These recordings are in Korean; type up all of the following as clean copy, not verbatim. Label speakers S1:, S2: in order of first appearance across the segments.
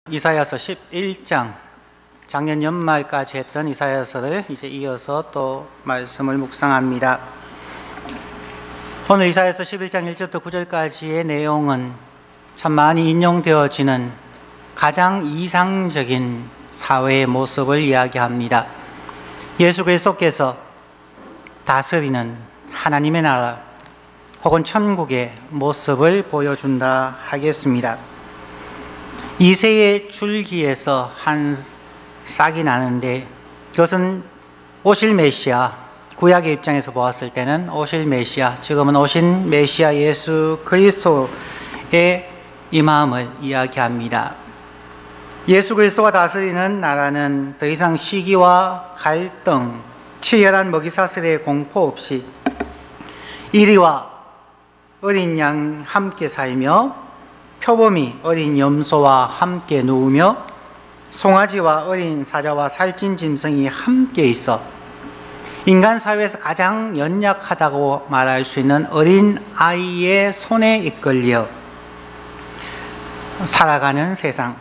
S1: 이사야서 11장, 작년 연말까지 했던 이사야서를 이제 이어서 또 말씀을 묵상합니다. 오늘 이사야서 11장 1절부터 9절까지의 내용은 참 많이 인용되어지는 가장 이상적인 사회의 모습을 이야기합니다. 예수 그리스도께서 다스리는 하나님의 나라 혹은 천국의 모습을 보여준다 하겠습니다. 이새의 줄기에서 한 싹이 나는데 그것은 오실 메시아, 구약의 입장에서 보았을 때는 오실 메시아, 지금은 오신 메시아 예수 그리스도의 이 마음을 이야기합니다. 예수 그리스도가 다스리는 나라는 더 이상 시기와 갈등, 치열한 먹이사슬의 공포 없이 이리와 어린 양 함께 살며 표범이 어린 염소와 함께 누우며 송아지와 어린 사자와 살찐 짐승이 함께 있어 인간 사회에서 가장 연약하다고 말할 수 있는 어린 아이의 손에 이끌려 살아가는 세상.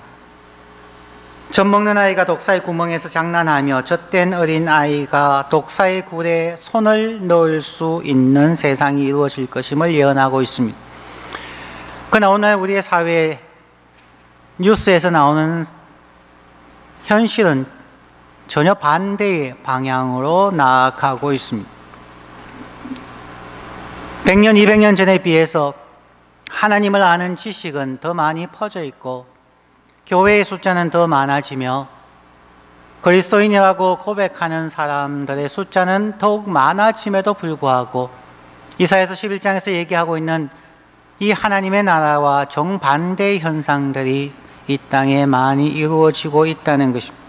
S1: 젖 먹는 아이가 독사의 구멍에서 장난하며 젖된 어린 아이가 독사의 굴에 손을 넣을 수 있는 세상이 이루어질 것임을 예언하고 있습니다. 그러나 오늘 우리의 사회 뉴스에서 나오는 현실은 전혀 반대의 방향으로 나아가고 있습니다. 100년, 200년 전에 비해서 하나님을 아는 지식은 더 많이 퍼져 있고 교회의 숫자는 더 많아지며 그리스도인이라고 고백하는 사람들의 숫자는 더욱 많아짐에도 불구하고 이사야서 11장에서 얘기하고 있는 이 하나님의 나라와 정반대의 현상들이 이 땅에 많이 이루어지고 있다는 것입니다.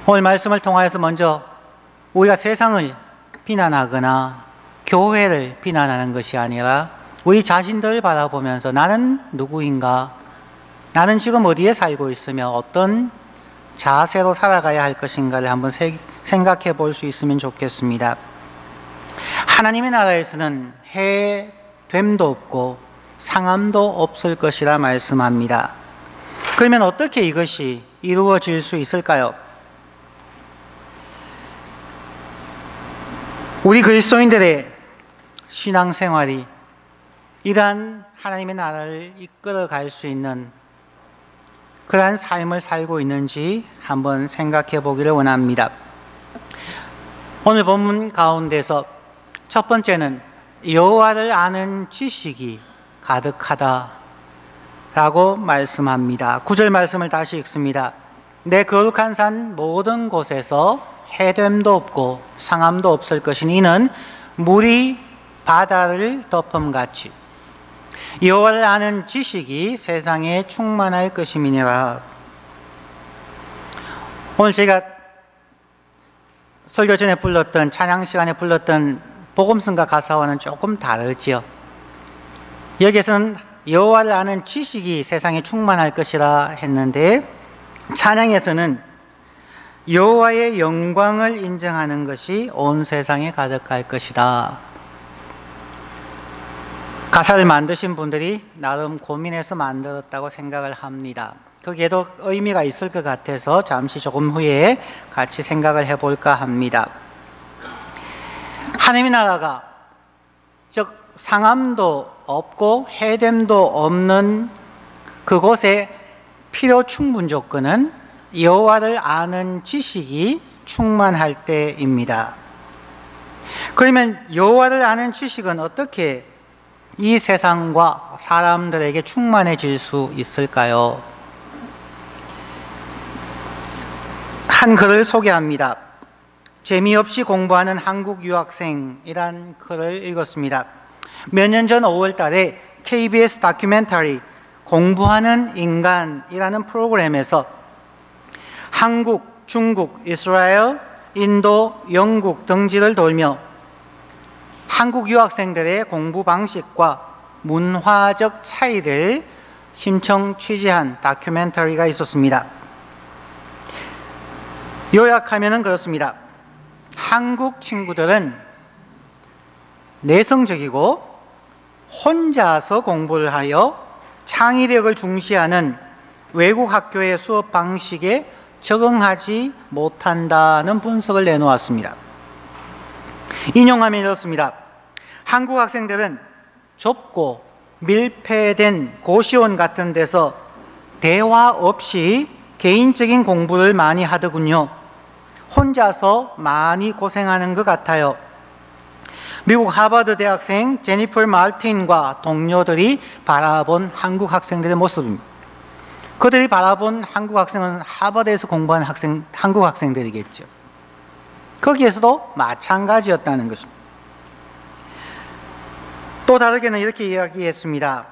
S1: 오늘 말씀을 통하여서 먼저 우리가 세상을 비난하거나 교회를 비난하는 것이 아니라 우리 자신들을 바라보면서 나는 누구인가? 나는 지금 어디에 살고 있으며 어떤 자세로 살아가야 할 것인가를 한번 생각해 볼 수 있으면 좋겠습니다. 하나님의 나라에서는 해됨도 없고 상함도 없을 것이라 말씀합니다. 그러면 어떻게 이것이 이루어질 수 있을까요? 우리 그리스도인들의 신앙생활이 이러한 하나님의 나라를 이끌어 갈 수 있는 그러한 삶을 살고 있는지 한번 생각해 보기를 원합니다. 오늘 본문 가운데서 첫 번째는 여호와를 아는 지식이 가득하다 라고 말씀합니다. 9절 말씀을 다시 읽습니다. 내 거룩한 산 모든 곳에서 해됨도 없고 상함도 없을 것이니 이는 물이 바다를 덮음같이 여호와를 아는 지식이 세상에 충만할 것임이니라. 오늘 제가 설교 전에 불렀던 찬양 시간에 불렀던 복음성가 가사와는 조금 다르지요. 여기에서는 여호와를 아는 지식이 세상에 충만할 것이라 했는데 찬양에서는 여호와의 영광을 인정하는 것이 온 세상에 가득할 것이다. 가사를 만드신 분들이 나름 고민해서 만들었다고 생각을 합니다. 거기에도 의미가 있을 것 같아서 잠시 조금 후에 같이 생각을 해볼까 합니다. 하나님의 나라가 즉 상함도 없고 해됨도 없는 그곳의 필요 충분 조건은 여호와를 아는 지식이 충만할 때입니다. 그러면 여호와를 아는 지식은 어떻게 이 세상과 사람들에게 충만해질 수 있을까요? 한 글을 소개합니다. 재미없이 공부하는 한국 유학생이란 글을 읽었습니다. 몇 년 전 5월 달에 KBS 다큐멘터리 공부하는 인간이라는 프로그램에서 한국, 중국, 이스라엘, 인도, 영국 등지를 돌며 한국 유학생들의 공부 방식과 문화적 차이를 심층 취재한 다큐멘터리가 있었습니다. 요약하면 그렇습니다. 한국 친구들은 내성적이고 혼자서 공부를 하여 창의력을 중시하는 외국 학교의 수업 방식에 적응하지 못한다는 분석을 내놓았습니다. 인용하면 이렇습니다. 한국 학생들은 좁고 밀폐된 고시원 같은 데서 대화 없이 개인적인 공부를 많이 하더군요. 혼자서 많이 고생하는 것 같아요. 미국 하버드 대학생 제니퍼 마틴과 동료들이 바라본 한국 학생들의 모습입니다. 그들이 바라본 한국 학생은 하버드에서 공부하는 한국 학생들이겠죠. 거기에서도 마찬가지였다는 것입니다. 또 다르게는 이렇게 이야기했습니다.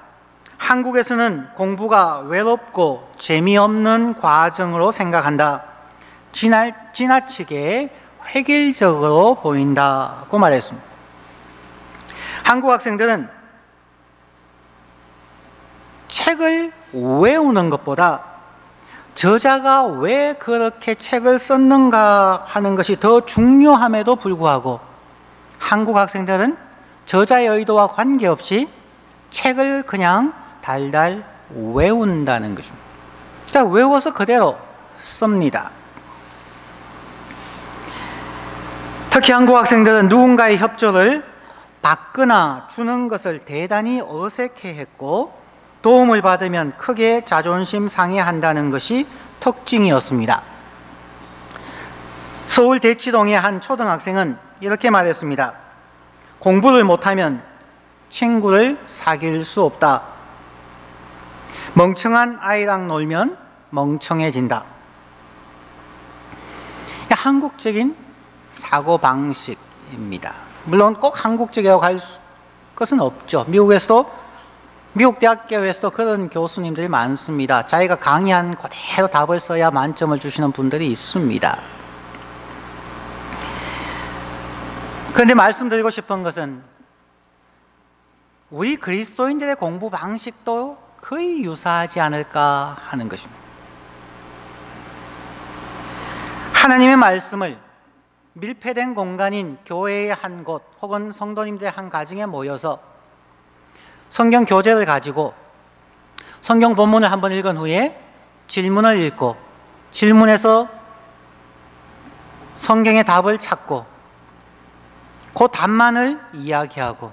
S1: 한국에서는 공부가 외롭고 재미없는 과정으로 생각한다. 지나치게 획일적으로 보인다고 말했습니다. 한국 학생들은 책을 외우는 것보다 저자가 왜 그렇게 책을 썼는가 하는 것이 더 중요함에도 불구하고 한국 학생들은 저자의 의도와 관계없이 책을 그냥 달달 외운다는 것입니다. 그러니까 외워서 그대로 씁니다. 특히 한국 학생들은 누군가의 협조를 받거나 주는 것을 대단히 어색해했고 도움을 받으면 크게 자존심 상해한다는 것이 특징이었습니다. 서울 대치동의 한 초등학생은 이렇게 말했습니다. 공부를 못하면 친구를 사귈 수 없다. 멍청한 아이랑 놀면 멍청해진다. 한국적인 사고방식입니다. 물론 꼭 한국적이라고 할 것은 없죠. 미국 대학교에서도 그런 교수님들이 많습니다. 자기가 강의한 그대로 답을 써야 만점을 주시는 분들이 있습니다. 그런데 말씀드리고 싶은 것은 우리 그리스도인들의 공부 방식도 거의 유사하지 않을까 하는 것입니다. 하나님의 말씀을 밀폐된 공간인 교회의 한 곳 혹은 성도님들의 한 가정에 모여서 성경 교재를 가지고 성경 본문을 한번 읽은 후에 질문을 읽고 질문에서 성경의 답을 찾고 그 답만을 이야기하고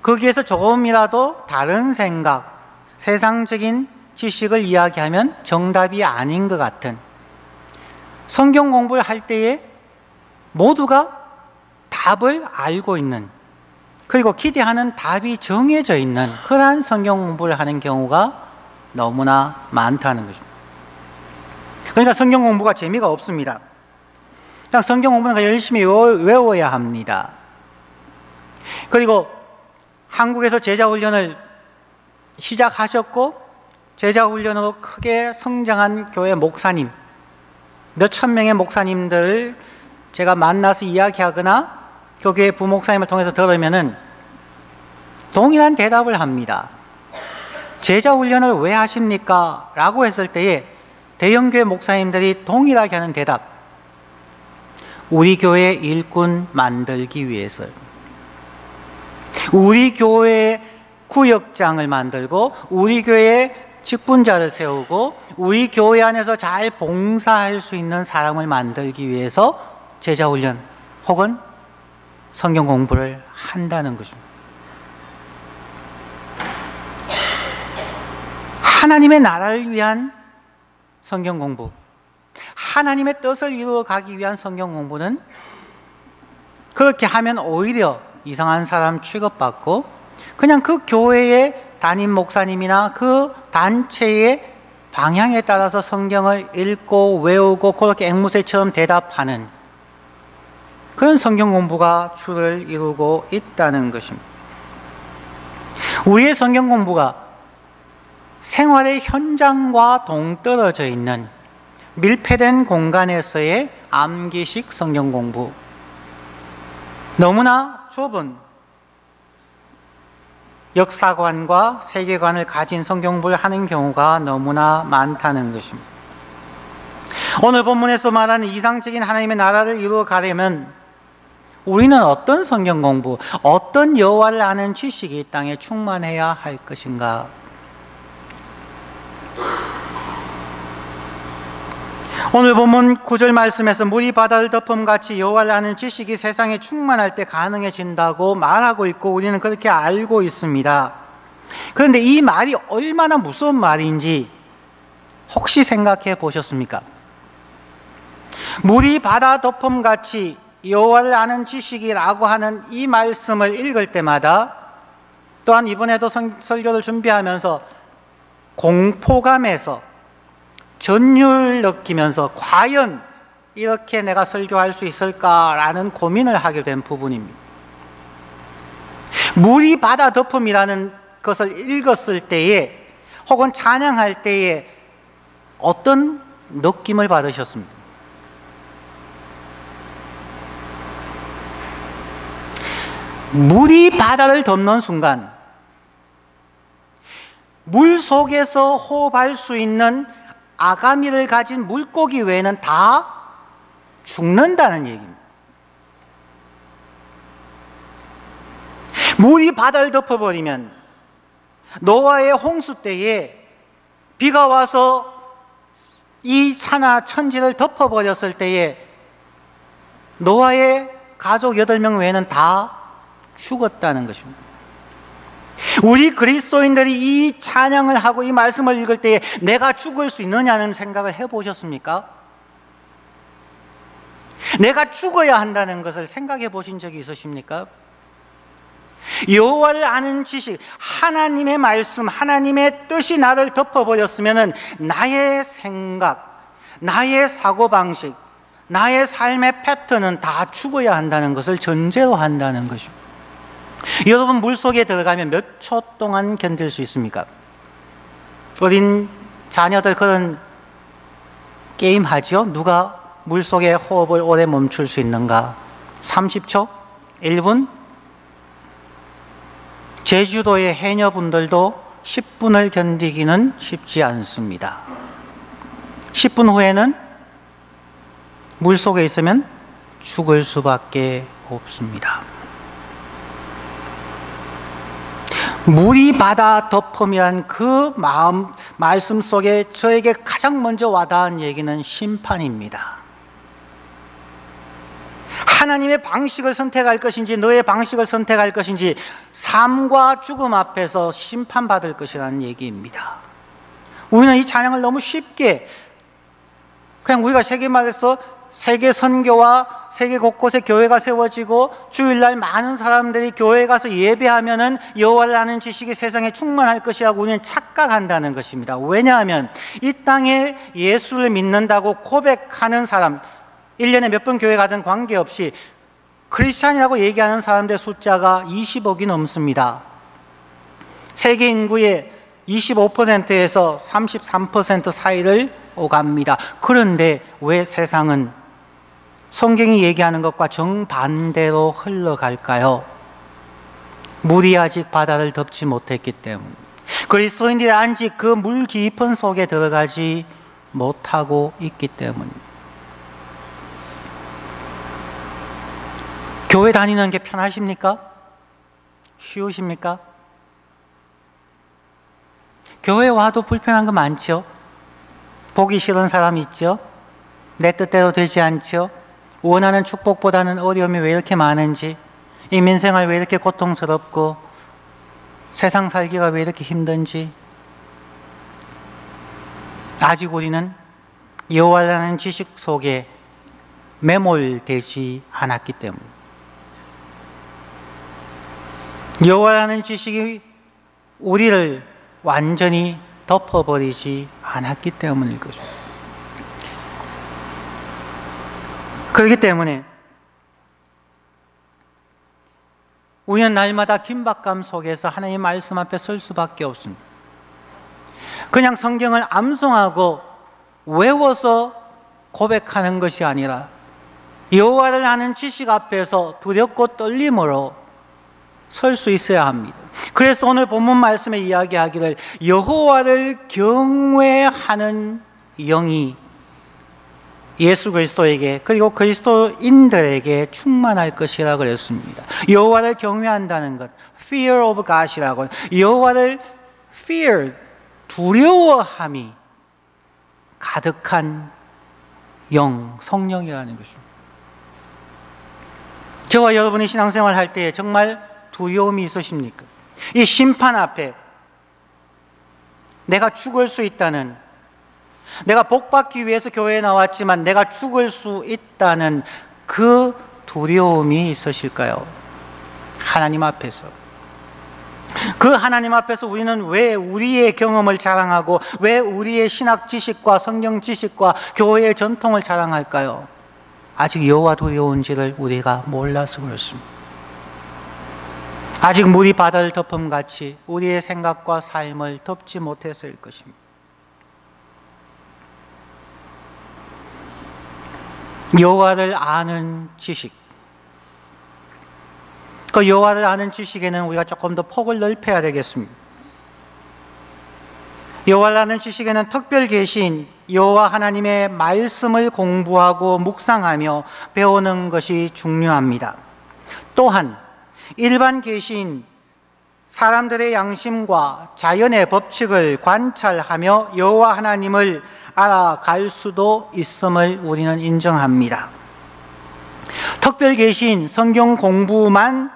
S1: 거기에서 조금이라도 다른 생각, 세상적인 지식을 이야기하면 정답이 아닌 것 같은 성경 공부를 할 때에 모두가 답을 알고 있는 그리고 기대하는 답이 정해져 있는 그러한 성경 공부를 하는 경우가 너무나 많다는 것입니다. 그러니까 성경 공부가 재미가 없습니다. 그냥 성경 공부는 열심히 외워야 합니다. 그리고 한국에서 제자훈련을 시작하셨고 제자훈련으로 크게 성장한 교회 목사님 몇천 명의 목사님들을 제가 만나서 이야기하거나 그 교회 부목사님을 통해서 들으면은 동일한 대답을 합니다. 제자훈련을 왜 하십니까? 라고 했을 때에 대형교회 목사님들이 동일하게 하는 대답, 우리 교회 일꾼 만들기 위해서요. 우리 교회 구역장을 만들고 우리 교회에 직분자를 세우고 우리 교회 안에서 잘 봉사할 수 있는 사람을 만들기 위해서 제자훈련 혹은 성경 공부를 한다는 것입니다. 하나님의 나라를 위한 성경 공부, 하나님의 뜻을 이루어 가기 위한 성경 공부는 그렇게 하면 오히려 이상한 사람 취급받고 그냥 그 교회의 담임 목사님이나 그 단체의 방향에 따라서 성경을 읽고 외우고 그렇게 앵무새처럼 대답하는 그런 성경 공부가 주를 이루고 있다는 것입니다. 우리의 성경 공부가 생활의 현장과 동떨어져 있는 밀폐된 공간에서의 암기식 성경 공부, 너무나 좁은 역사관과 세계관을 가진 성경 공부를 하는 경우가 너무나 많다는 것입니다. 오늘 본문에서 말하는 이상적인 하나님의 나라를 이루어 가려면 우리는 어떤 성경 공부, 어떤 여호와를 아는 지식이 이 땅에 충만해야 할 것인가? 오늘 본문 9절 말씀에서 물이 바다를 덮음같이 여호와를 아는 지식이 세상에 충만할 때 가능해진다고 말하고 있고 우리는 그렇게 알고 있습니다. 그런데 이 말이 얼마나 무서운 말인지 혹시 생각해 보셨습니까? 물이 바다 덮음같이 여호와를 아는 지식이라고 하는 이 말씀을 읽을 때마다, 또한 이번에도 설교를 준비하면서 공포감에서 전율 느끼면서 과연 이렇게 내가 설교할 수 있을까라는 고민을 하게 된 부분입니다. 물이 바다 덮음이라는 것을 읽었을 때에 혹은 찬양할 때에 어떤 느낌을 받으셨습니까? 물이 바다를 덮는 순간 물 속에서 호흡할 수 있는 아가미를 가진 물고기 외에는 다 죽는다는 얘기입니다. 물이 바다를 덮어버리면 노아의 홍수 때에 비가 와서 이 산하 천지를 덮어버렸을 때에 노아의 가족 8명 외에는 다 죽었다는 것입니다. 우리 그리스도인들이 이 찬양을 하고 이 말씀을 읽을 때에 내가 죽을 수 있느냐는 생각을 해보셨습니까? 내가 죽어야 한다는 것을 생각해 보신 적이 있으십니까? 여호와를 아는 지식, 하나님의 말씀, 하나님의 뜻이 나를 덮어버렸으면 나의 생각, 나의 사고방식, 나의 삶의 패턴은 다 죽어야 한다는 것을 전제로 한다는 것입니다. 여러분, 물속에 들어가면 몇 초 동안 견딜 수 있습니까? 어린 자녀들 그런 게임 하죠? 누가 물속에 호흡을 오래 멈출 수 있는가? 30초? 1분? 제주도의 해녀분들도 10분을 견디기는 쉽지 않습니다. 10분 후에는 물속에 있으면 죽을 수밖에 없습니다. 물이 바다 덮음이란 그 말씀 속에 저에게 가장 먼저 와닿은 얘기는 심판입니다. 하나님의 방식을 선택할 것인지 너의 방식을 선택할 것인지 삶과 죽음 앞에서 심판받을 것이라는 얘기입니다. 우리는 이 찬양을 너무 쉽게 그냥 우리가 세계 말해서 세계 선교와 세계 곳곳에 교회가 세워지고 주일날 많은 사람들이 교회에 가서 예배하면은 여호와를 아는 지식이 세상에 충만할 것이라고 우리는 착각한다는 것입니다. 왜냐하면 이 땅에 예수를 믿는다고 고백하는 사람, 1년에 몇 번 교회 가든 관계없이 크리스찬이라고 얘기하는 사람들의 숫자가 20억이 넘습니다. 세계 인구의 25%에서 33% 사이를 오갑니다. 그런데 왜 세상은 성경이 얘기하는 것과 정반대로 흘러갈까요? 물이 아직 바다를 덮지 못했기 때문, 그리스도인들이 아직 그 물 깊은 속에 들어가지 못하고 있기 때문입니다. 교회 다니는 게 편하십니까? 쉬우십니까? 교회 와도 불편한 거 많죠? 보기 싫은 사람 있죠? 내 뜻대로 되지 않죠? 원하는 축복보다는 어려움이 왜 이렇게 많은지, 인민생활 왜 이렇게 고통스럽고 세상 살기가 왜 이렇게 힘든지, 아직 우리는 여호와라는 지식 속에 매몰되지 않았기 때문입니다. 여호와라는 지식이 우리를 완전히 덮어버리지 않았기 때문일 것입니다. 그렇기 때문에 우리는 날마다 긴박감 속에서 하나님의 말씀 앞에 설 수밖에 없습니다. 그냥 성경을 암송하고 외워서 고백하는 것이 아니라 여호와를 아는 지식 앞에서 두렵고 떨림으로 설 수 있어야 합니다. 그래서 오늘 본문 말씀에 이야기하기를 여호와를 경외하는 영이 예수 그리스도에게 그리고 그리스도인들에게 충만할 것이라고 그랬습니다. 여호와를 경외한다는 것, fear of God이라고, 여호와를 fear, 두려워함이 가득한 영, 성령이라는 것입니다. 저와 여러분이 신앙생활 할 때 정말 두려움이 있으십니까? 이 심판 앞에 내가 죽을 수 있다는, 내가 복받기 위해서 교회에 나왔지만 내가 죽을 수 있다는 그 두려움이 있으실까요? 하나님 앞에서. 그 하나님 앞에서 우리는 왜 우리의 경험을 자랑하고 왜 우리의 신학 지식과 성경 지식과 교회의 전통을 자랑할까요? 아직 여호와 두려운지를 우리가 몰라서 그렇습니다. 아직 물이 바다를 덮음같이 우리의 생각과 삶을 덮지 못해서일 것입니다. 여호와를 아는 지식, 그 여호와를 아는 지식에는 우리가 조금 더 폭을 넓혀야 되겠습니다. 여호와를 아는 지식에는 특별 계신 여호와 하나님의 말씀을 공부하고 묵상하며 배우는 것이 중요합니다. 또한 일반 계신 사람들의 양심과 자연의 법칙을 관찰하며 여호와 하나님을 알아갈 수도 있음을 우리는 인정합니다. 특별 계신 성경 공부만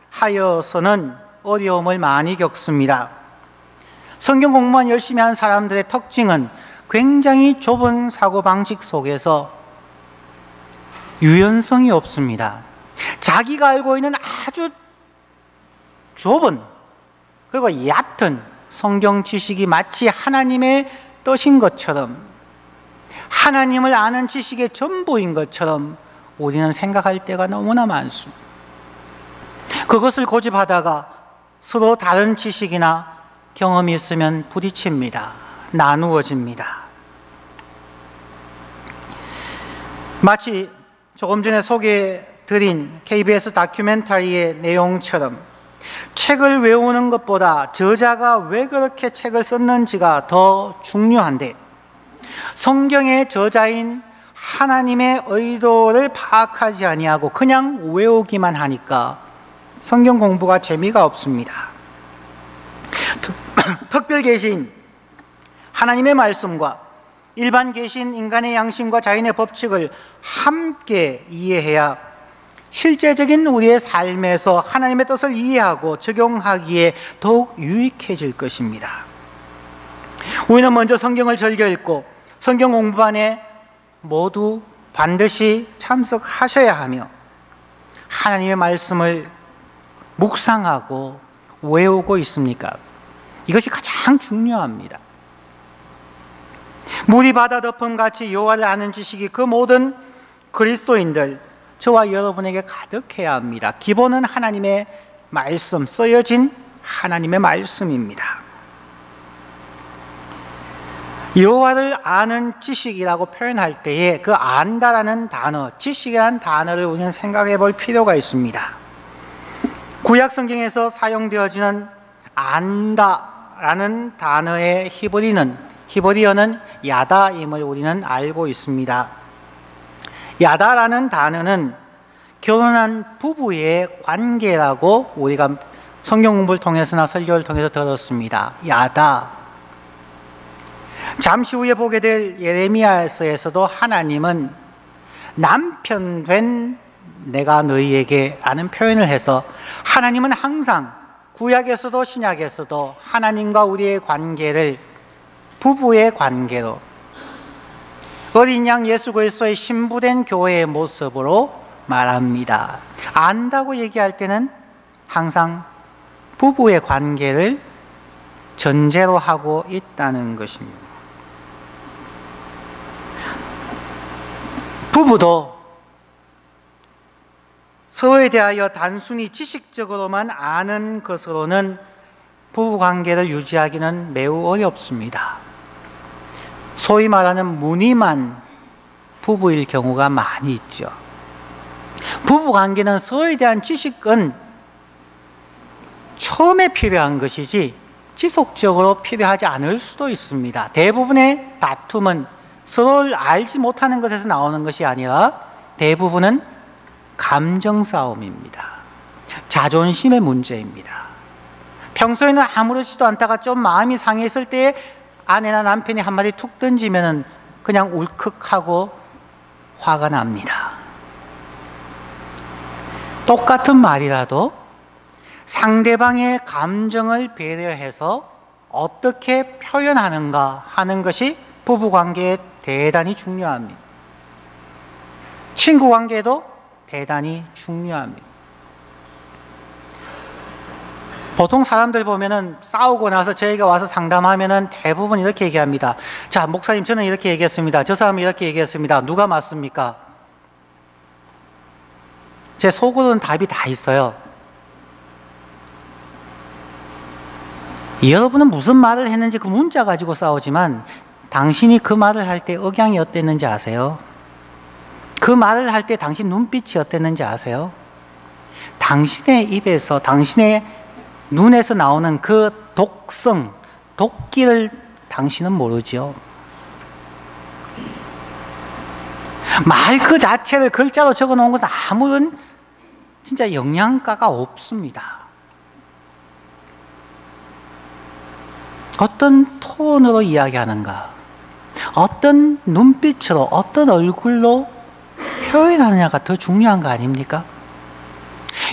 S1: 하여서는 어려움을 많이 겪습니다. 성경 공부만 열심히 한 사람들의 특징은 굉장히 좁은 사고방식 속에서 유연성이 없습니다. 자기가 알고 있는 아주 좁은 그리고 얕은 성경 지식이 마치 하나님의 뜻인 것처럼, 하나님을 아는 지식의 전부인 것처럼 우리는 생각할 때가 너무나 많습니다. 그것을 고집하다가 서로 다른 지식이나 경험이 있으면 부딪힙니다. 나누어집니다. 마치 조금 전에 소개해드린 KBS 다큐멘터리의 내용처럼 책을 외우는 것보다 저자가 왜 그렇게 책을 썼는지가 더 중요한데, 성경의 저자인 하나님의 의도를 파악하지 아니하고 그냥 외우기만 하니까 성경 공부가 재미가 없습니다. 특별 계신 하나님의 말씀과 일반 계신 인간의 양심과 자연의 법칙을 함께 이해해야 실제적인 우리의 삶에서 하나님의 뜻을 이해하고 적용하기에 더욱 유익해질 것입니다. 우리는 먼저 성경을 즐겨 읽고 성경 공부반에 모두 반드시 참석하셔야 하며 하나님의 말씀을 묵상하고 외우고 있습니까? 이것이 가장 중요합니다. 물이 바다 덮음같이 여호와를 아는 지식이 그 모든 그리스도인들, 저와 여러분에게 가득해야 합니다. 기본은 하나님의 말씀, 쓰여진 하나님의 말씀입니다. 여호와를 아는 지식이라고 표현할 때에 그 안다라는 단어, 지식이라는 단어를 우리는 생각해 볼 필요가 있습니다. 구약 성경에서 사용되어지는 안다라는 단어의 히브리어는 야다임을 우리는 알고 있습니다. 야다라는 단어는 결혼한 부부의 관계라고 우리가 성경 공부를 통해서나 설교를 통해서 들었습니다. 야다. 잠시 후에 보게 될 예레미야서에서도 하나님은 남편 된 내가 너희에게 라는 표현을 해서 하나님은 항상 구약에서도 신약에서도 하나님과 우리의 관계를 부부의 관계로, 어린 양 예수 그리스도의 신부된 교회의 모습으로 말합니다. 안다고 얘기할 때는 항상 부부의 관계를 전제로 하고 있다는 것입니다. 부부도 서로에 대하여 단순히 지식적으로만 아는 것으로는 부부관계를 유지하기는 매우 어렵습니다. 소위 말하는 무늬만 부부일 경우가 많이 있죠. 부부관계는 서로에 대한 지식은 처음에 필요한 것이지 지속적으로 필요하지 않을 수도 있습니다. 대부분의 다툼은 서로를 알지 못하는 것에서 나오는 것이 아니라 대부분은 감정 싸움입니다. 자존심의 문제입니다. 평소에는 아무렇지도 않다가 좀 마음이 상했을 때 아내나 남편이 한마디 툭 던지면 그냥 울컥하고 화가 납니다. 똑같은 말이라도 상대방의 감정을 배려해서 어떻게 표현하는가 하는 것이 부부관계에 대단히 중요합니다. 친구관계도 대단히 중요합니다. 보통 사람들 보면은 싸우고 나서 저희가 와서 상담하면은 대부분 이렇게 얘기합니다. 자, 목사님, 저는 이렇게 얘기했습니다. 저 사람은 이렇게 얘기했습니다. 누가 맞습니까? 제 속으로는 답이 다 있어요. 여러분은 무슨 말을 했는지 그 문자 가지고 싸우지만 당신이 그 말을 할 때 억양이 어땠는지 아세요? 그 말을 할 때 당신 눈빛이 어땠는지 아세요? 당신의 입에서, 당신의 눈에서 나오는 그 독성, 독기를 당신은 모르죠. 말 그 자체를 글자로 적어 놓은 것은 아무런 진짜 영양가가 없습니다. 어떤 톤으로 이야기하는가, 어떤 눈빛으로, 어떤 얼굴로 표현하느냐가 더 중요한 거 아닙니까?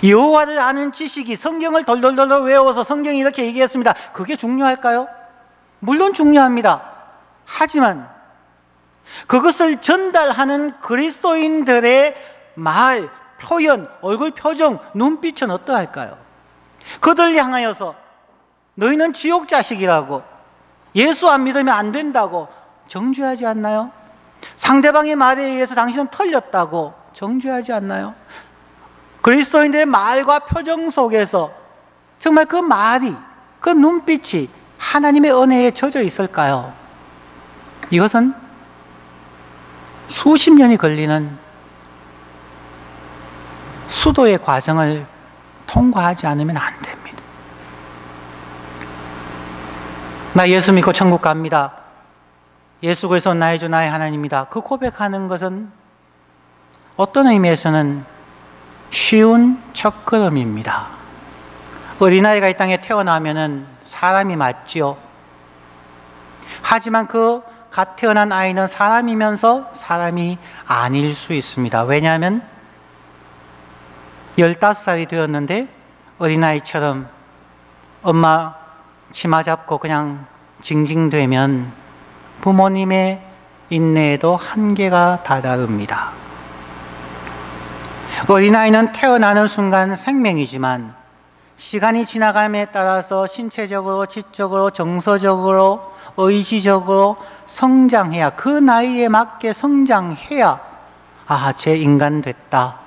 S1: 여호와를 아는 지식이, 성경을 덜덜덜 외워서 성경이 이렇게 얘기했습니다. 그게 중요할까요? 물론 중요합니다. 하지만 그것을 전달하는 그리스도인들의 말, 표현, 얼굴 표정, 눈빛은 어떠할까요? 그들 향하여서 너희는 지옥 자식이라고, 예수 안 믿으면 안 된다고 정죄하지 않나요? 상대방의 말에 의해서 당신은 틀렸다고 정죄하지 않나요? 그리스도인들의 말과 표정 속에서 정말 그 말이, 그 눈빛이 하나님의 은혜에 젖어 있을까요? 이것은 수십 년이 걸리는 수도의 과정을 통과하지 않으면 안 됩니다. 나 예수 믿고 천국 갑니다. 예수 그리스도 나의 주 나의 하나님이다. 그 고백하는 것은 어떤 의미에서는 쉬운 첫걸음입니다. 어린아이가 이 땅에 태어나면은 사람이 맞지요. 하지만 그 갓 태어난 아이는 사람이면서 사람이 아닐 수 있습니다. 왜냐하면 15살이 되었는데 어린아이처럼 엄마 치마 잡고 그냥 징징대면 부모님의 인내에도 한계가 다다릅니다. 어린아이는 태어나는 순간 생명이지만 시간이 지나감에 따라서 신체적으로, 지적으로, 정서적으로, 의지적으로 성장해야, 그 나이에 맞게 성장해야 아, 쟤 인간 됐다,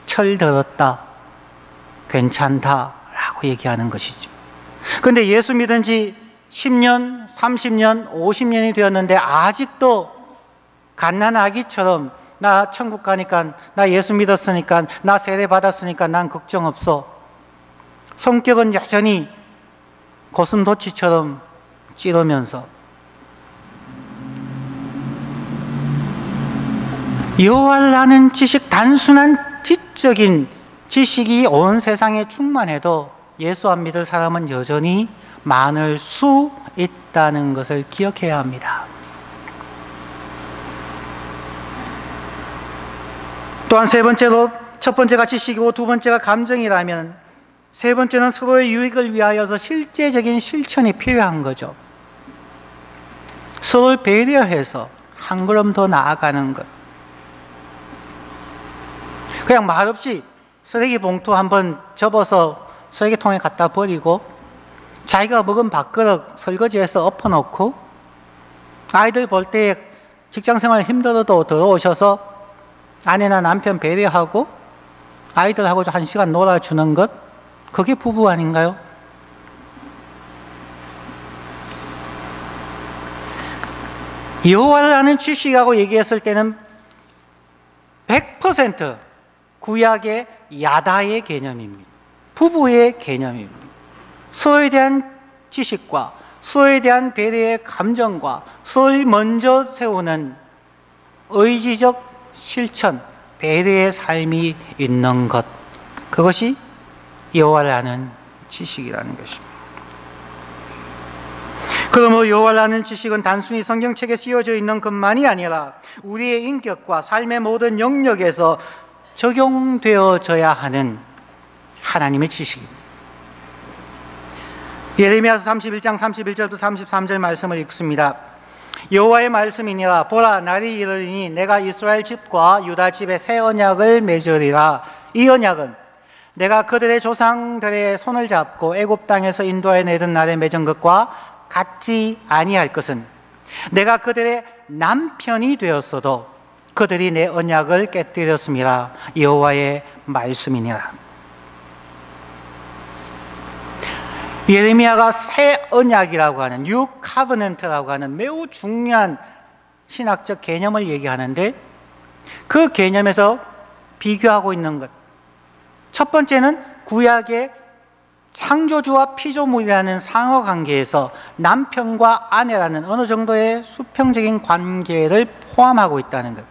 S1: 철들었다, 괜찮다 라고 얘기하는 것이죠. 그런데 예수 믿은 지 10년, 30년, 50년이 되었는데 아직도 갓난아기처럼 나 천국 가니까, 나 예수 믿었으니까, 나 세례 받았으니까 난 걱정 없어. 성격은 여전히 고슴도치처럼 찌르면서. 여호와를 아는 지식, 단순한 지적인 지식이 온 세상에 충만해도 예수 안 믿을 사람은 여전히 많을 수 있다는 것을 기억해야 합니다. 또한 세 번째로, 첫 번째가 지식이고 두 번째가 감정이라면 세 번째는 서로의 유익을 위하여서 실제적인 실천이 필요한 거죠. 서로를 배려해서 한 걸음 더 나아가는 것. 그냥 말없이 쓰레기 봉투 한번 접어서 쓰레기통에 갖다 버리고 자기가 먹은 밥그릇 설거지해서 엎어놓고 아이들 볼 때 직장생활 힘들어도 들어오셔서 아내나 남편 배려하고 아이들하고 1시간 놀아주는 것, 그게 부부 아닌가요? 여호와를 아는 지식이라고 얘기했을 때는 100% 구약의 야다의 개념입니다. 부부의 개념입니다. 서로에 대한 지식과 서로에 대한 배려의 감정과 서로를 먼저 세우는 의지적 실천, 배려의 삶이 있는 것, 그것이 여호와를 아는 지식이라는 것입니다. 그러므로 여호와를 아는 지식은 단순히 성경책에 쓰여져 있는 것만이 아니라 우리의 인격과 삶의 모든 영역에서 적용되어져야 하는 하나님의 지식입니다. 예레미야서 31장 31절부터 33절 말씀을 읽습니다. 여호와의 말씀이니라. 보라, 날이 이르리니 내가 이스라엘 집과 유다 집에 새 언약을 맺으리라. 이 언약은 내가 그들의 조상들의 손을 잡고 애굽 땅에서 인도하여 내던 날에 맺은 것과 같지 아니할 것은 내가 그들의 남편이 되었어도 그들이 내 언약을 깨뜨렸음이라. 여호와의 말씀이니라. 예레미야가 새 언약이라고 하는 뉴 카버넌트라고 하는 매우 중요한 신학적 개념을 얘기하는데, 그 개념에서 비교하고 있는 것, 첫 번째는 구약의 창조주와 피조물이라는 상호관계에서 남편과 아내라는 어느 정도의 수평적인 관계를 포함하고 있다는 것.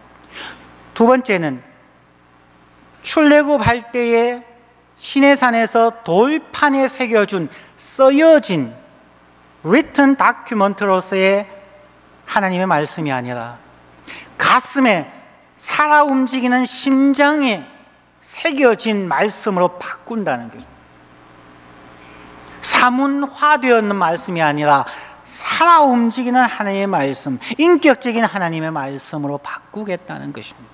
S1: 두 번째는 출애굽할 때에 시내산에서 돌판에 새겨준 써여진 written document로서의 하나님의 말씀이 아니라 가슴에 살아 움직이는 심장에 새겨진 말씀으로 바꾼다는 거죠. 사문화되었는 말씀이 아니라 살아 움직이는 하나님의 말씀, 인격적인 하나님의 말씀으로 바꾸겠다는 것입니다.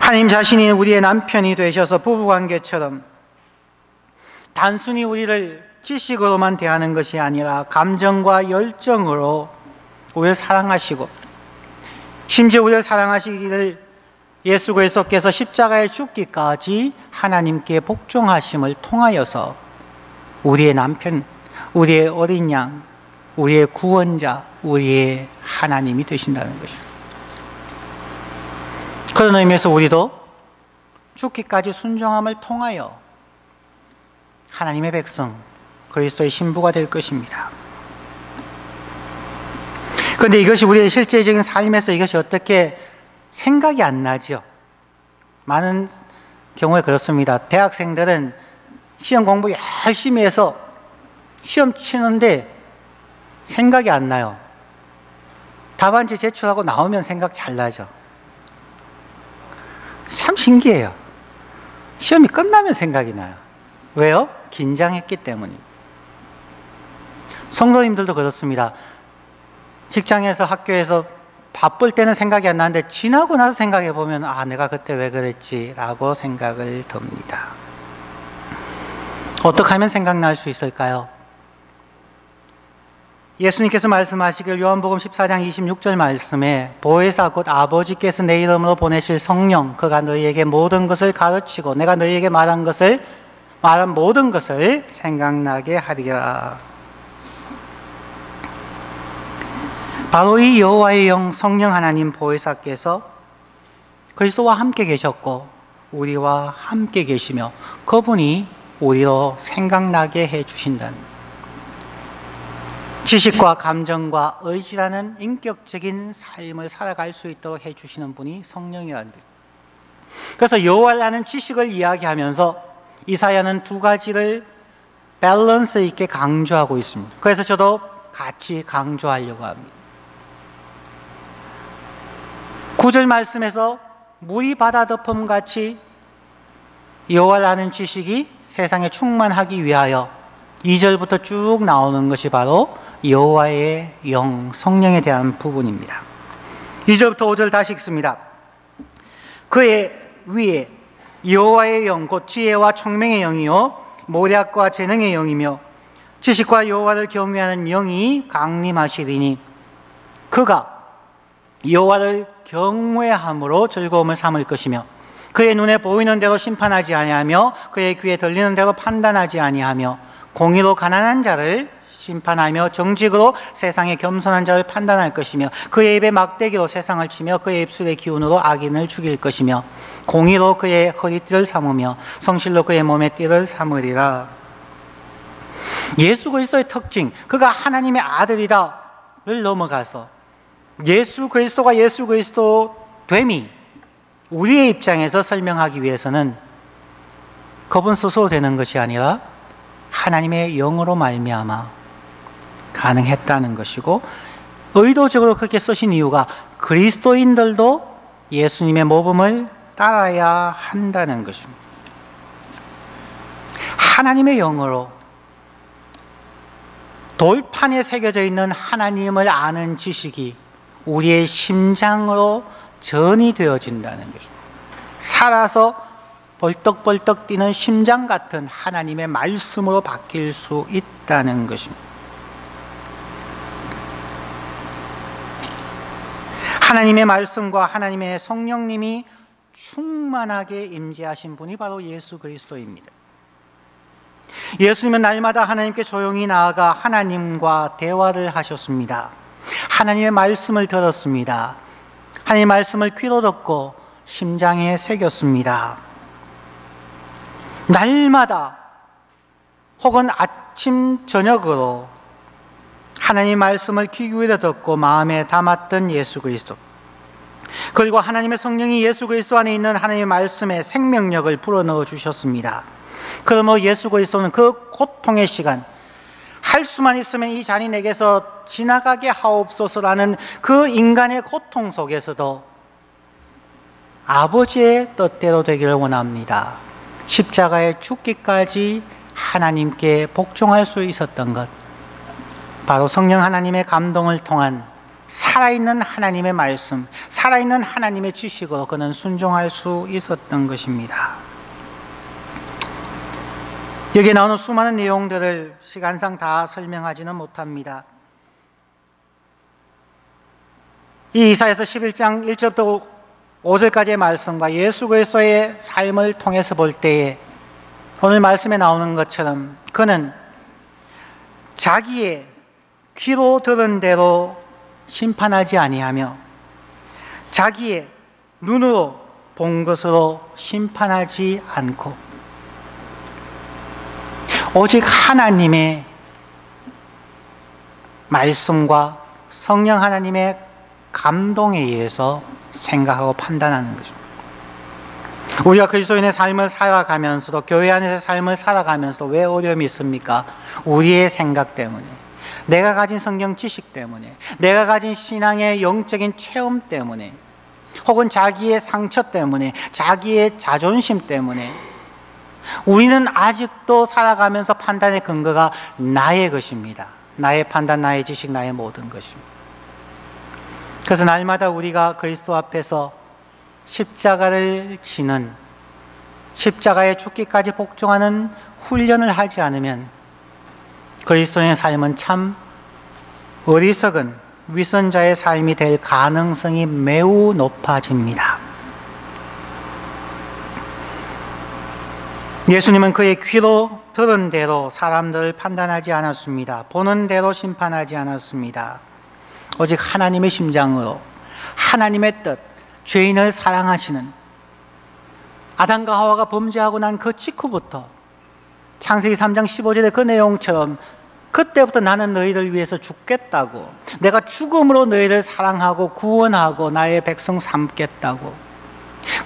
S1: 하나님 자신이 우리의 남편이 되셔서 부부관계처럼 단순히 우리를 지식으로만 대하는 것이 아니라 감정과 열정으로 우리를 사랑하시고, 심지어 우리를 사랑하시기를 예수 그리스도께서 십자가에 죽기까지 하나님께 복종하심을 통하여서 우리의 남편, 우리의 어린 양, 우리의 구원자, 우리의 하나님이 되신다는 것입니다. 그런 의미에서 우리도 죽기까지 순종함을 통하여 하나님의 백성, 그리스도의 신부가 될 것입니다. 그런데 이것이 우리의 실제적인 삶에서 이것이 어떻게 생각이 안 나죠? 많은 경우에 그렇습니다. 대학생들은 시험 공부 열심히 해서 시험 치는데 생각이 안 나요. 답안지 제출하고 나오면 생각 잘 나죠. 참 신기해요. 시험이 끝나면 생각이 나요. 왜요? 긴장했기 때문입니다. 성도님들도 그렇습니다. 직장에서, 학교에서 바쁠 때는 생각이 안 나는데 지나고 나서 생각해 보면 아, 내가 그때 왜 그랬지 라고 생각을 듭니다. 어떻게 하면 생각날 수 있을까요? 예수님께서 말씀하시길 요한복음 14장 26절 말씀에 보혜사 곧 아버지께서 내 이름으로 보내실 성령, 그가 너희에게 모든 것을 가르치고 내가 너희에게 말한 모든 것을 생각나게 하리라. 바로 이 여호와의 영 성령 하나님 보혜사께서 그리스도와 함께 계셨고 우리와 함께 계시며 그분이 우리로 생각나게 해주신다는, 지식과 감정과 의지라는 인격적인 삶을 살아갈 수 있도록 해주시는 분이 성령이라는 거예요. 그래서 여호와를 아는 지식을 이야기하면서 이사야는 두 가지를 밸런스 있게 강조하고 있습니다. 그래서 저도 같이 강조하려고 합니다. 9절 말씀에서 물이 바다 덮음 같이 여호와를 아는 지식이 세상에 충만하기 위하여 2절부터 쭉 나오는 것이 바로 여호와의 영, 성령에 대한 부분입니다. 2절부터 5절 다시 읽습니다. 그의 위에 여호와의 영, 곧 지혜와 총명의 영이요 모략과 재능의 영이며 지식과 여호와를 경외하는 영이 강림하시리니 그가 여호와를 경외함으로 즐거움을 삼을 것이며 그의 눈에 보이는 대로 심판하지 아니하며 그의 귀에 들리는 대로 판단하지 아니하며 공의로 가난한 자를 심판하며 정직으로 세상의 겸손한 자를 판단할 것이며 그의 입에 막대기로 세상을 치며 그의 입술의 기운으로 악인을 죽일 것이며 공의로 그의 허리띠를 삼으며 성실로 그의 몸에 띠를 삼으리라. 예수 그리스도의 특징, 그가 하나님의 아들이다를 넘어가서 예수 그리스도가 예수 그리스도 됨이 우리의 입장에서 설명하기 위해서는 그분 스스로 되는 것이 아니라 하나님의 영으로 말미암아 가능했다는 것이고, 의도적으로 그렇게 쓰신 이유가 그리스도인들도 예수님의 모범을 따라야 한다는 것입니다. 하나님의 영으로 돌판에 새겨져 있는 하나님을 아는 지식이 우리의 심장으로 전이 되어진다는 것입니다. 살아서 벌떡벌떡 뛰는 심장 같은 하나님의 말씀으로 바뀔 수 있다는 것입니다. 하나님의 말씀과 하나님의 성령님이 충만하게 임재하신 분이 바로 예수 그리스도입니다. 예수님은 날마다 하나님께 조용히 나아가 하나님과 대화를 하셨습니다. 하나님의 말씀을 들었습니다. 하나님의 말씀을 귀로 듣고 심장에 새겼습니다. 날마다 혹은 아침 저녁으로 하나님의 말씀을 귀 기울여 듣고 마음에 담았던 예수 그리스도, 그리고 하나님의 성령이 예수 그리스도 안에 있는 하나님의 말씀에 생명력을 불어넣어 주셨습니다. 그러므로 예수 그리스도는 그 고통의 시간, 할 수만 있으면 이 잔이 내게서 지나가게 하옵소서라는 그 인간의 고통 속에서도 아버지의 뜻대로 되기를 원합니다. 십자가에 죽기까지 하나님께 복종할 수 있었던 것, 바로 성령 하나님의 감동을 통한 살아있는 하나님의 말씀, 살아있는 하나님의 지식으로 그는 순종할 수 있었던 것입니다. 여기에 나오는 수많은 내용들을 시간상 다 설명하지는 못합니다. 이 이사야서 11장 1절부터 5절까지의 말씀과 예수 그리스도의 삶을 통해서 볼 때에 오늘 말씀에 나오는 것처럼 그는 자기의 귀로 들은 대로 심판하지 아니하며 자기의 눈으로 본 것으로 심판하지 않고 오직 하나님의 말씀과 성령 하나님의 감동에 의해서 생각하고 판단하는 것입니다. 우리가 그리스도인의 삶을 살아가면서도, 교회 안에서 삶을 살아가면서도 왜 어려움이 있습니까? 우리의 생각 때문에, 내가 가진 성경 지식 때문에, 내가 가진 신앙의 영적인 체험 때문에, 혹은 자기의 상처 때문에, 자기의 자존심 때문에 우리는 아직도 살아가면서 판단의 근거가 나의 것입니다. 나의 판단, 나의 지식, 나의 모든 것입니다. 그래서 날마다 우리가 그리스도 앞에서 십자가를 지는, 십자가에 죽기까지 복종하는 훈련을 하지 않으면 그리스도인의 삶은 참 어리석은 위선자의 삶이 될 가능성이 매우 높아집니다. 예수님은 그의 귀로 들은 대로 사람들을 판단하지 않았습니다. 보는 대로 심판하지 않았습니다. 오직 하나님의 심장으로, 하나님의 뜻, 죄인을 사랑하시는, 아담과 하와가 범죄하고 난 그 직후부터 창세기 3장 15절의 그 내용처럼 그때부터 나는 너희를 위해서 죽겠다고, 내가 죽음으로 너희를 사랑하고 구원하고 나의 백성 삼겠다고,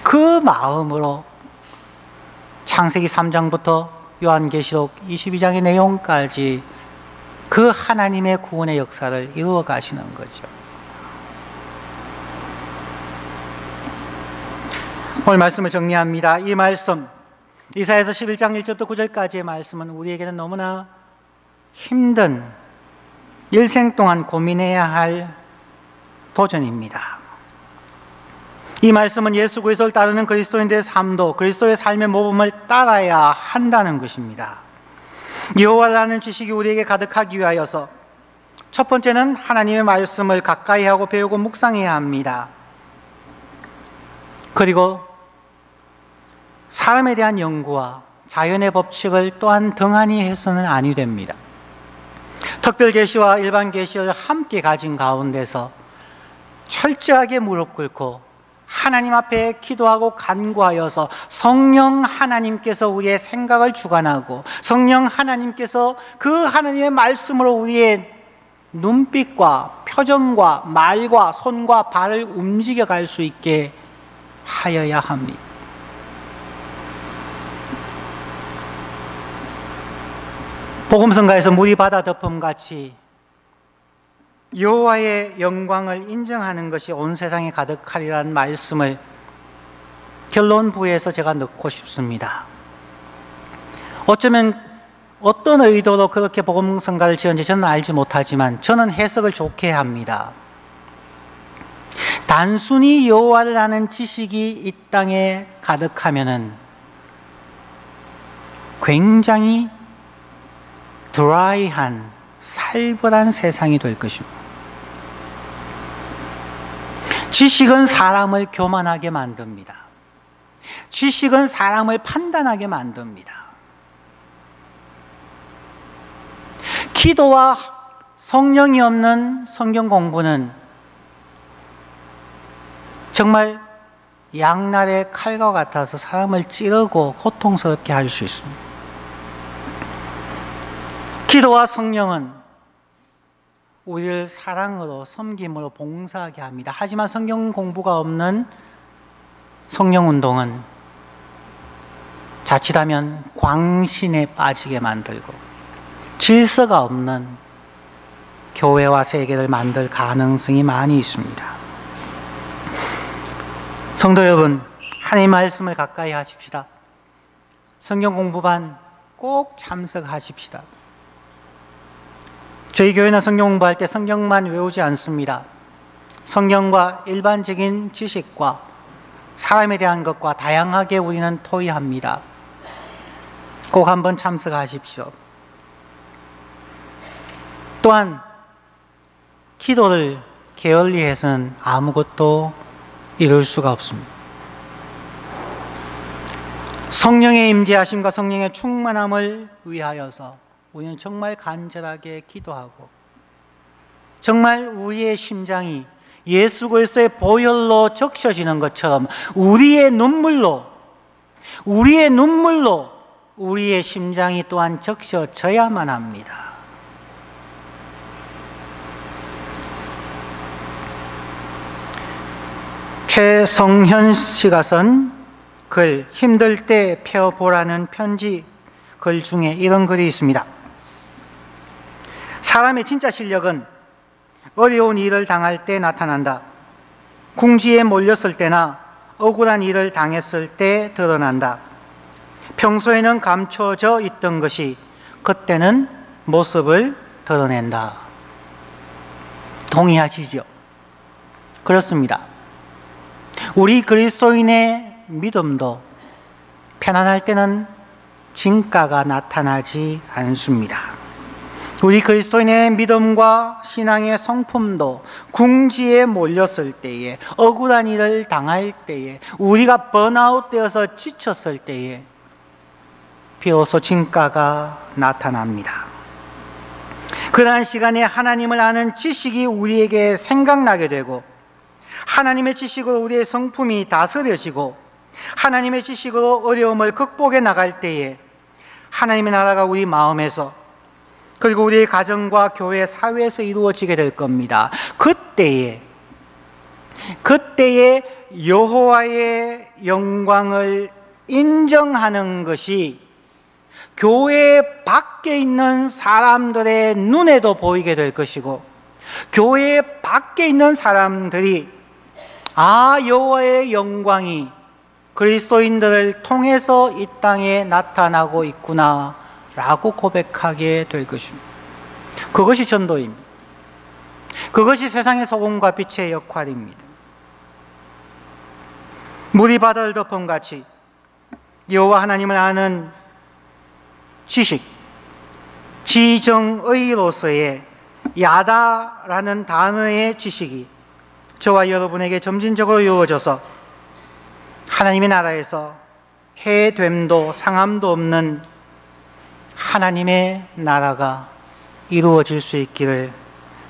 S1: 그 마음으로 창세기 3장부터 요한계시록 22장의 내용까지 그 하나님의 구원의 역사를 이루어 가시는 거죠. 오늘 말씀을 정리합니다. 이 말씀, 이사야서 11장 1절부터 9절까지의 말씀은 우리에게는 너무나 힘든, 일생 동안 고민해야 할 도전입니다. 이 말씀은 예수 그리스도를 따르는 그리스도인들의 삶도 그리스도의 삶의 모범을 따라야 한다는 것입니다. 여호와를 아는 지식이 우리에게 가득하기 위하여서 첫 번째는 하나님의 말씀을 가까이 하고 배우고 묵상해야 합니다. 그리고 사람에 대한 연구와 자연의 법칙을 또한 등한히 해서는 아니 됩니다. 특별 계시와 일반 계시를 함께 가진 가운데서 철저하게 무릎 꿇고 하나님 앞에 기도하고 간구하여서 성령 하나님께서 우리의 생각을 주관하고 성령 하나님께서 그 하나님의 말씀으로 우리의 눈빛과 표정과 말과 손과 발을 움직여 갈 수 있게 하여야 합니다. 복음성가에서 물이 바다 덮음같이 여호와의 영광을 인정하는 것이 온 세상에 가득하리라는 말씀을 결론부에서 제가 넣고 싶습니다. 어쩌면 어떤 의도로 그렇게 복음성가를 지었는지 저는 알지 못하지만 저는 해석을 좋게 합니다. 단순히 여호와를 아는 지식이 이 땅에 가득하면은 굉장히 드라이한 살벌한 세상이 될 것입니다. 지식은 사람을 교만하게 만듭니다. 지식은 사람을 판단하게 만듭니다. 기도와 성령이 없는 성경 공부는 정말 양날의 칼과 같아서 사람을 찌르고 고통스럽게 할 수 있습니다. 기도와 성령은 우리를 사랑으로 섬김으로 봉사하게 합니다. 하지만 성경 공부가 없는 성령운동은 자칫하면 광신에 빠지게 만들고 질서가 없는 교회와 세계를 만들 가능성이 많이 있습니다. 성도 여러분, 하나님의 말씀을 가까이 하십시다. 성경 공부반 꼭 참석하십시다. 저희 교회는 성경 공부할 때 성경만 외우지 않습니다. 성경과 일반적인 지식과 사람에 대한 것과 다양하게 우리는 토의합니다. 꼭 한번 참석하십시오. 또한 기도를 게을리해서는 아무것도 이룰 수가 없습니다. 성령의 임재하심과 성령의 충만함을 위하여서 우리는 정말 간절하게 기도하고 정말 우리의 심장이 예수 그리스도의 보혈로 적셔지는 것처럼 우리의 눈물로 우리의 심장이 또한 적셔져야만 합니다. 최성현 씨가 쓴 글, 힘들 때 펴보라는 편지 글 중에 이런 글이 있습니다. 사람의 진짜 실력은 어려운 일을 당할 때 나타난다. 궁지에 몰렸을 때나 억울한 일을 당했을 때 드러난다. 평소에는 감춰져 있던 것이 그때는 모습을 드러낸다. 동의하시죠? 그렇습니다. 우리 그리스도인의 믿음도 편안할 때는 진가가 나타나지 않습니다. 우리 그리스도인의 믿음과 신앙의 성품도 궁지에 몰렸을 때에, 억울한 일을 당할 때에, 우리가 번아웃되어서 지쳤을 때에 비로소 진가가 나타납니다. 그러한 시간에 하나님을 아는 지식이 우리에게 생각나게 되고, 하나님의 지식으로 우리의 성품이 다스려지고, 하나님의 지식으로 어려움을 극복해 나갈 때에 하나님의 나라가 우리 마음에서, 그리고 우리의 가정과 교회, 사회에서 이루어지게 될 겁니다. 그때에 여호와의 영광을 인정하는 것이 교회 밖에 있는 사람들의 눈에도 보이게 될 것이고, 교회 밖에 있는 사람들이 여호와의 영광이 그리스도인들을 통해서 이 땅에 나타나고 있구나 라고 고백하게 될 것입니다. 그것이 전도입니다. 그것이 세상의 소금과 빛의 역할입니다. 물이 바다를 덮음같이 여호와 하나님을 아는 지식, 지정의로서의 야다라는 단어의 지식이 저와 여러분에게 점진적으로 이루어져서 하나님의 나라에서 해됨도 상함도 없는 하나님의 나라가 이루어질 수 있기를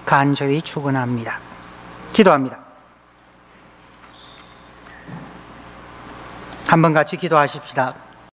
S1: 간절히 축원합니다. 기도합니다. 한번 같이 기도하십시다.